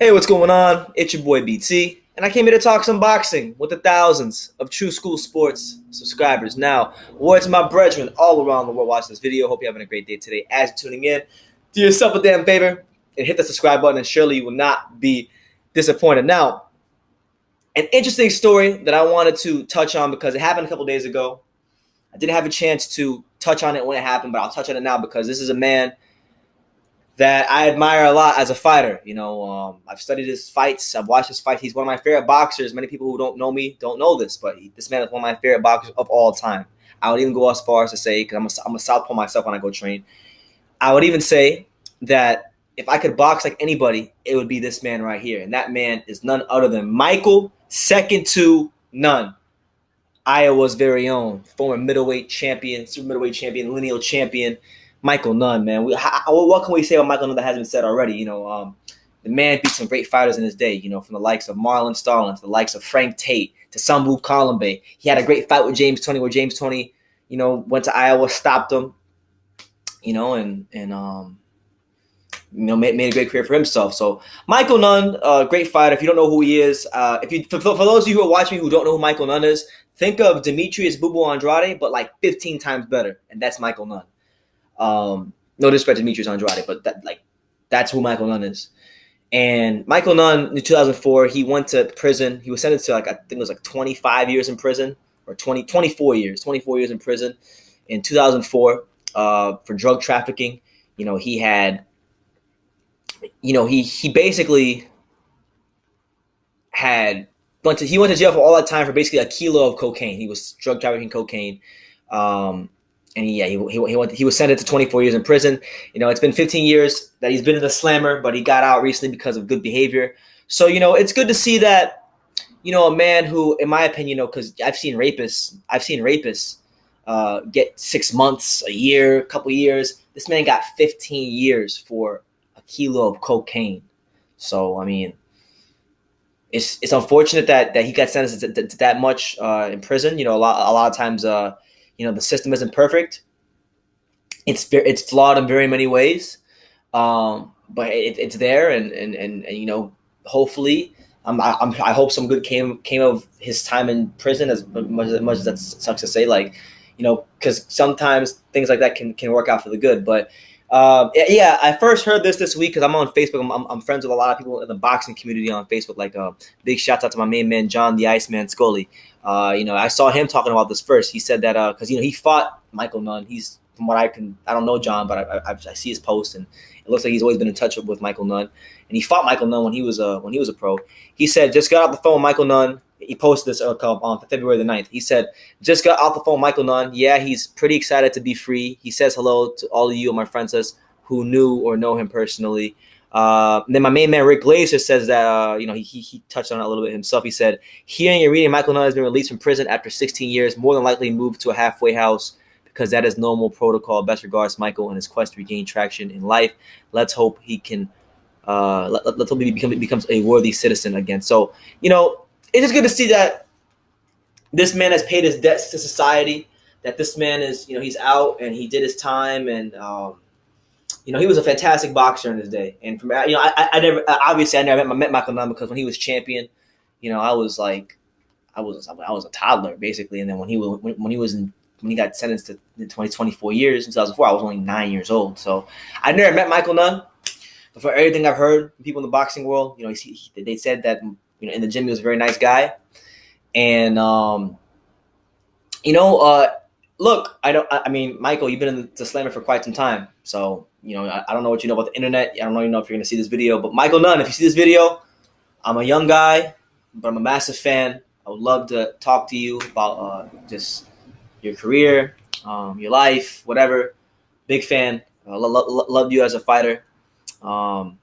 Hey, what's going on? It's your boy BT, and I came here to talk some boxing with the thousands of True School Sports subscribers. Now, words to my brethren all around the world watching this video. Hope you're having a great day today. As you're tuning in, do yourself a damn favor and hit the subscribe button, and surely you will not be disappointed. Now, an interesting story that I wanted to touch on because it happened a couple days ago. I didn't have a chance to touch on it when it happened, but I'll touch on it now because this is a man that I admire a lot as a fighter. I've studied his fights. I've watched his fights. He's one of my favorite boxers. Many people who don't know me don't know this, but this man is one of my favorite boxers of all time. I would even go as far as to say, because I'm a southpaw myself when I go train, I would even say that if I could box like anybody, it would be this man right here. And that man is none other than Michael second to none. Iowa's very own, former middleweight champion, super middleweight champion, lineal champion, Michael Nunn, man. What can we say about Michael Nunn that hasn't been said already? The man beat some great fighters in his day, from the likes of Marlon Starling to the likes of Frank Tate to Sambu Kalimbe. He had a great fight with James Toney where James Toney, went to Iowa, stopped him, made a great career for himself. So Michael Nunn, great fighter. If you don't know who he is, for those of you who are watching who don't know who Michael Nunn is, think of Demetrius Bubu Andrade, but like 15 times better, and that's Michael Nunn. No disrespect to Demetrius Andrade, but that's who Michael Nunn is. And Michael Nunn in 2004, he went to prison. He was sentenced to I think it was 25 years in prison, or 24 years in prison in 2004 for drug trafficking. He had, he basically had he went to jail for all that time for basically a kilo of cocaine. He was drug trafficking cocaine. And he was sentenced to 24 years in prison. It's been 15 years that he's been in the slammer, but he got out recently because of good behavior. So, it's good to see that, a man who, in my opinion, because I've seen rapists get 6 months, a year, a couple years. This man got 15 years for a kilo of cocaine. So, it's unfortunate that he got sentenced to that much in prison. A lot of times, the system isn't perfect. It's flawed in very many ways, but it's there, and hopefully, I hope some good came of his time in prison. As much as that sucks to say, because sometimes things like that can work out for the good. But I first heard this week because I'm on Facebook. I'm friends with a lot of people in the boxing community on Facebook. Big shout out to my main man John the Iceman Scully. I saw him talking about this first. He said that because he fought Michael Nunn. He's, from what I don't know John, but I see his post, and it looks like he's always been in touch with Michael Nunn. And he fought Michael Nunn when he was a pro. He said just got off the phone with Michael Nunn. He posted this on February the 9th. He said, just got off the phone with Michael Nunn. Yeah, he's pretty excited to be free. He says hello to all of you and my friends who knew or know him personally. Then my main man Rick Glazer says that he touched on it a little bit himself. He said, hearing and reading Michael Nunn has been released from prison after 16 years, more than likely moved to a halfway house because that is normal protocol. Best regards, Michael, and his quest to regain traction in life. Let's hope he can. Let's hope he becomes a worthy citizen again. So it's just good to see that this man has paid his debts to society. That this man is he's out and he did his time, and he was a fantastic boxer in his day. And from I never met Michael Nunn because when he was champion, I was a toddler basically. And then when he got sentenced to 24 years in 2004, I was only 9 years old. So I never met Michael Nunn, but for everything I've heard from people in the boxing world, they said that in the gym he was a very nice guy. And look, Michael, you've been in the slammer for quite some time. So, I don't know what you know about the internet. I don't even know if you're going to see this video. But Michael Nunn, if you see this video, I'm a young guy, but I'm a massive fan. I would love to talk to you about just your career, your life, whatever. Big fan. Love you as a fighter.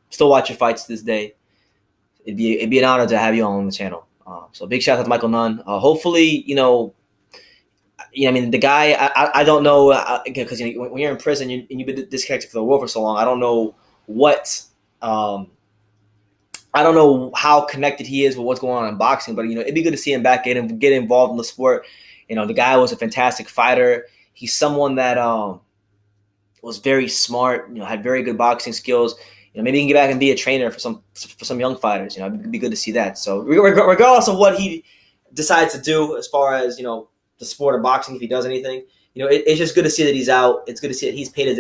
Still watch your fights to this day. It'd be an honor to have you on the channel. So big shout out to Michael Nunn. Hopefully, the guy, I don't know, because when you're in prison and you've been disconnected from the world for so long, I don't know I don't know how connected he is with what's going on in boxing, but it'd be good to see him back in and get involved in the sport. The guy was a fantastic fighter. He's someone that was very smart, had very good boxing skills. maybe he can get back and be a trainer for some young fighters. It'd be good to see that. So regardless of what he decides to do as far as the sport of boxing, if he does anything, it's just good to see that he's out. It's good to see that he's paid his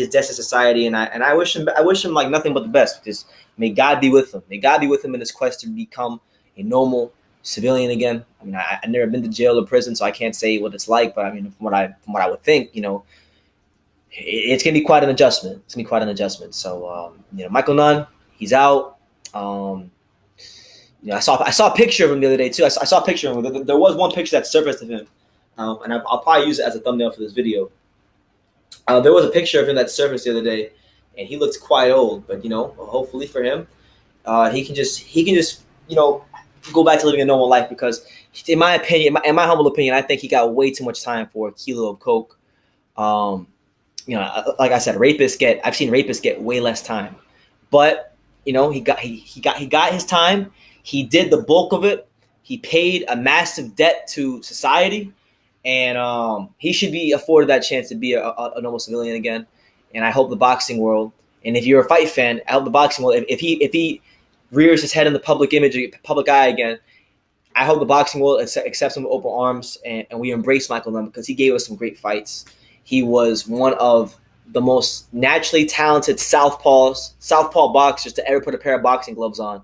debt to society, and I wish him like nothing but the best. Because may God be with him. May God be with him in his quest to become a normal civilian again. I mean, I've never been to jail or prison, so I can't say what it's like. But I mean, from what I would think, it's gonna be quite an adjustment. It's gonna be quite an adjustment. So Michael Nunn, he's out. I saw a picture of him the other day too. I saw a picture of him. There was one picture that surfaced of him, and I'll probably use it as a thumbnail for this video. There was a picture of him that surfaced the other day, and he looked quite old. But hopefully for him, he can just go back to living a normal life. Because in my opinion, in my humble opinion, I think he got way too much time for a kilo of coke. Like I said, I've seen rapists get way less time, but he got his time. He did the bulk of it. He paid a massive debt to society, and he should be afforded that chance to be a normal civilian again. And I hope the boxing world, and if you're a fight fan, I hope the boxing world, if he rears his head in the public eye again, I hope the boxing world accepts him with open arms, and we embrace Michael Nunn, because he gave us some great fights. He was one of the most naturally talented southpaw boxers to ever put a pair of boxing gloves on.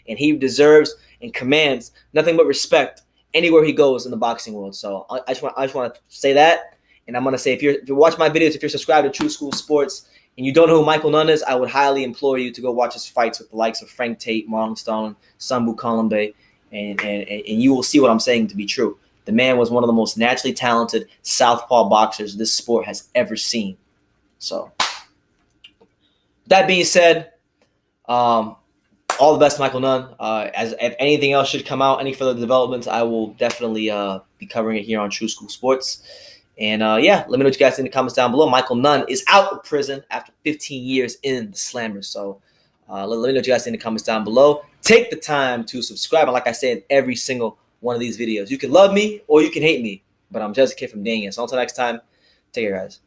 And he deserves and commands nothing but respect anywhere he goes in the boxing world. So I just want to say that. And I'm going to say, if you watch my videos, if you're subscribed to True School Sports and you don't know who Michael Nunn is, I would highly implore you to go watch his fights with the likes of Frank Tate, Marlon Stone, Sambu Kalambe, and you will see what I'm saying to be true. The man was one of the most naturally talented southpaw boxers this sport has ever seen. So, that being said, all the best, Michael Nunn. As if anything else should come out, any further developments, I will definitely be covering it here on True School Sports. And let me know what you guys think in the comments down below. Michael Nunn is out of prison after 15 years in the Slammers. So let me know what you guys think in the comments down below. Take the time to subscribe. And like I said, every single one of these videos, you can love me or you can hate me, but I'm just a kid from Daniel. So until next time, take care, guys.